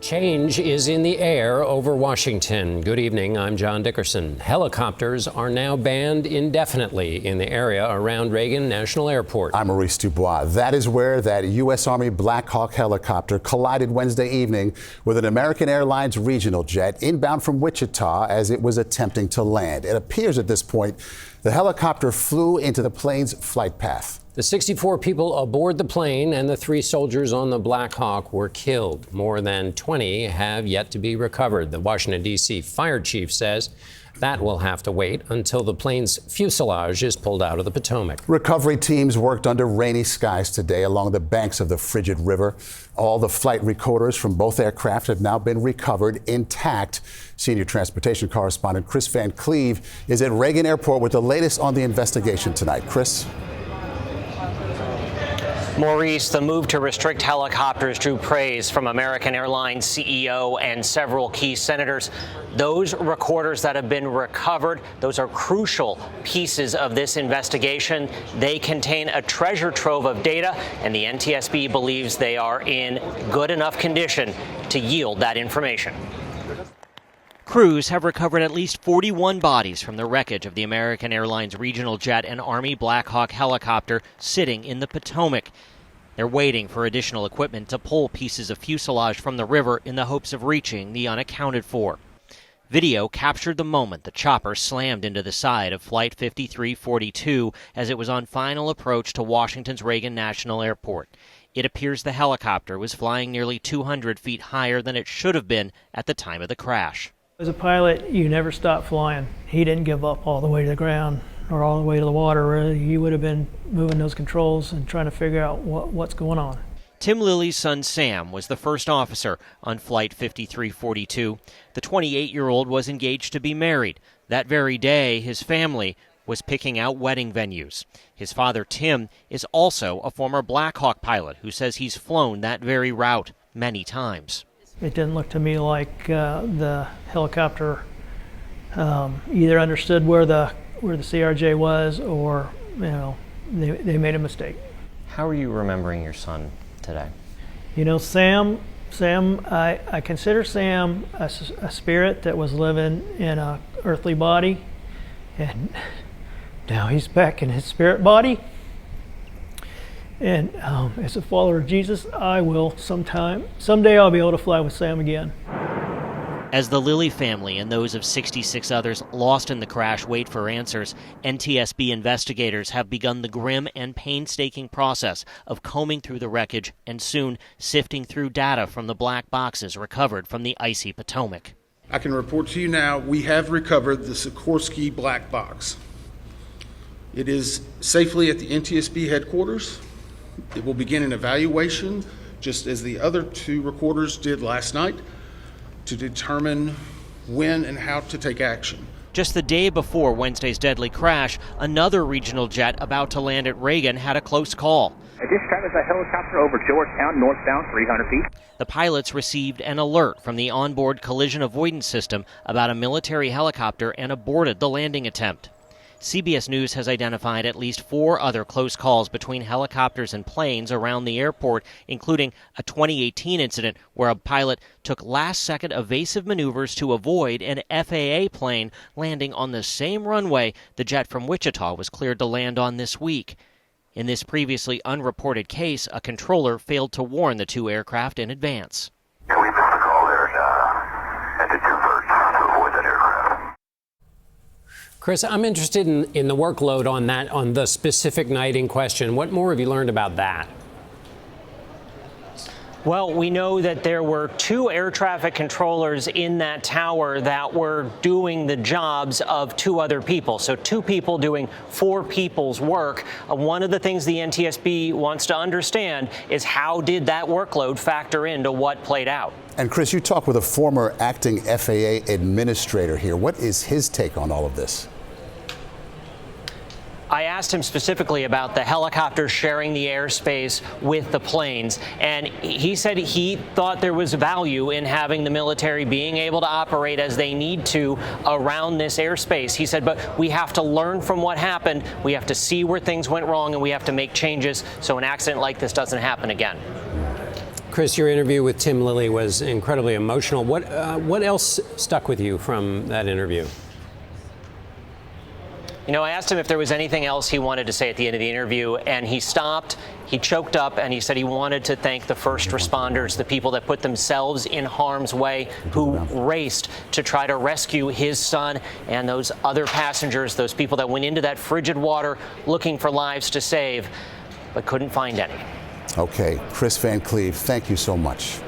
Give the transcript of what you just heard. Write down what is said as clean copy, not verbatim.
Change is in the air over Washington. Good evening, I'm John Dickerson. Helicopters are now banned indefinitely in the area around Reagan National Airport. I'm Maurice Dubois. That is where that U.S. Army Black Hawk helicopter collided Wednesday evening with an American Airlines regional jet inbound from Wichita as it was attempting to land. It appears at this point the helicopter flew into the plane's flight path. The 64 people aboard the plane and the 3 soldiers on the Black Hawk were killed. More than 20 have yet to be recovered. The Washington, D.C. fire chief says that will have to wait until the plane's fuselage is pulled out of the Potomac. Recovery teams worked under rainy skies today along the banks of the frigid river. All the flight recorders from both aircraft have now been recovered intact. Senior transportation correspondent Chris Van Cleve is at Reagan Airport with the latest on the investigation tonight. Chris? Maurice, the move to restrict helicopters drew praise from American Airlines CEO and several key senators. Those recorders that have been recovered, those are crucial pieces of this investigation. They contain a treasure trove of data, and the NTSB believes they are in good enough condition to yield that information. Crews have recovered at least 41 bodies from the wreckage of the American Airlines regional jet and Army Black Hawk helicopter sitting in the Potomac. They're waiting for additional equipment to pull pieces of fuselage from the river in the hopes of reaching the unaccounted for. Video captured the moment the chopper slammed into the side of Flight 5342 as it was on final approach to Washington's Reagan National Airport. It appears the helicopter was flying nearly 200 feet higher than it should have been at the time of the crash. As a pilot, you never stop flying. He didn't give up all the way to the ground or all the way to the water. Really. He would have been moving those controls and trying to figure out what's going on. Tim Lilly's son Sam was the first officer on Flight 5342. The 28-year-old was engaged to be married. That very day, his family was picking out wedding venues. His father, Tim, is also a former Black Hawk pilot who says he's flown that very route many times. It didn't look to me like the helicopter either understood where the CRJ was, or they made a mistake. How are you remembering your son today? Sam, I consider Sam a spirit that was living in an earthly body, and now he's back in his spirit body. And as a follower of Jesus, I will someday I'll be able to fly with Sam again. As the Lilly family and those of 66 others lost in the crash wait for answers, NTSB investigators have begun the grim and painstaking process of combing through the wreckage and soon sifting through data from the black boxes recovered from the icy Potomac. I can report to you now, we have recovered the Sikorsky black box. It is safely at the NTSB headquarters. It will begin an evaluation, just as the other 2 recorders did last night, to determine when and how to take action. Just the day before Wednesday's deadly crash, another regional jet about to land at Reagan had a close call. This is a helicopter over Georgetown, northbound 300 feet. The pilots received an alert from the onboard collision avoidance system about a military helicopter and aborted the landing attempt. CBS News has identified at least 4 other close calls between helicopters and planes around the airport, including a 2018 incident where a pilot took last-second evasive maneuvers to avoid an FAA plane landing on the same runway the jet from Wichita was cleared to land on this week. In this previously unreported case, a controller failed to warn the 2 aircraft in advance. We missed the call there at the 2 first to avoid that aircraft. Chris, I'm interested in the workload on the specific night in question. What more have you learned about that? Well, we know that there were 2 air traffic controllers in that tower that were doing the jobs of 2 other people. So 2 people doing 4 people's work. One of the things the NTSB wants to understand is how did that workload factor into what played out? And Chris, you talked with a former acting FAA administrator here. What is his take on all of this? I asked him specifically about the helicopters sharing the airspace with the planes, and he said he thought there was value in having the military being able to operate as they need to around this airspace. He said, but we have to learn from what happened, we have to see where things went wrong, and we have to make changes so an accident like this doesn't happen again. Chris, your interview with Tim Lilly was incredibly emotional. What else stuck with you from that interview? You know, I asked him if there was anything else he wanted to say at the end of the interview, and he stopped, he choked up, and he said he wanted to thank the first responders, the people that put themselves in harm's way, who raced to try to rescue his son and those other passengers, those people that went into that frigid water looking for lives to save, but couldn't find any. Okay, Chris Van Cleve, thank you so much.